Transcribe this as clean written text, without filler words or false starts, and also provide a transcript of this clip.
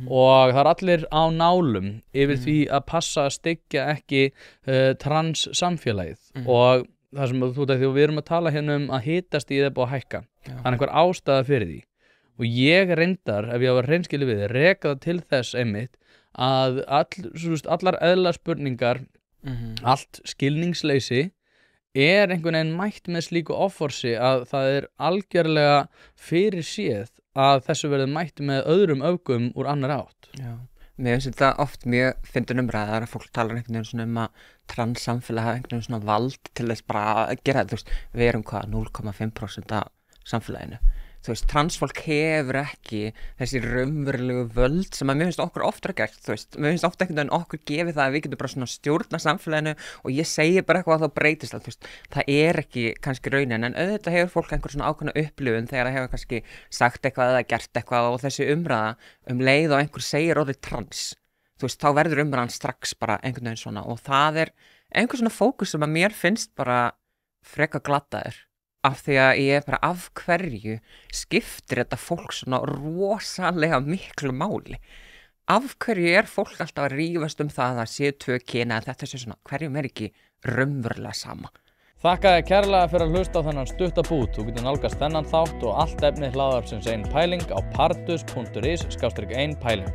og það allir á nálum yfir því að passa að styggja ekki trans samfélagið og það sem þú veit, því við erum að tala hérna að hitast í það búið að hækka það einhver ástæða fyrir því og ég reyndar, ef ég var reynskilið við reka það til þess einmitt að allar eðla spurningar allt skilningsleysi einhvern veginn mætt með slíku offorsi að það algjörlega fyrir séð að þessu verður mætt með öðrum öfgum úr annar átt. Já, mér finnst þetta oft mjög fyndin umræðar að fólk talar einhvern veginn svona að transsamfélag hafa einhvern veginn svona vald til þess bara að gera þetta, við erum 0,5% af samfélaginu. Transfólk hefur ekki þessi raunverulegu völd sem að mér finnst okkur oftar gert, mér finnst ofta einhvern veginn okkur gefið það að við getum bara svona stjórna samfélaginu og ég segi bara eitthvað að þá breytist það, það ekki kannski raunin en auðvitað hefur fólk einhver svona ákveðna upplifun þegar það hefur kannski sagt eitthvað eða gert eitthvað og þessi umræða leið og einhver segir orðið trans, þá verður umræðan strax bara einhvern veginn svona og það einhver svona fókus sem að mér finnst bara freka glataður. Af því að ég bara af hverju skiptir þetta fólk svona rosalega miklu máli. Af hverju fólk alltaf að rífast það að það séu tvö kyn eða þetta sé svona, hverjum ekki raunverulega sama. Þakka þér kærlega fyrir að hlusta á þennan stutta bút. Þú getur nálgast þennan þátt og allt efni hlaðvarpsins Ein pæling á pardus.is/ein pæling.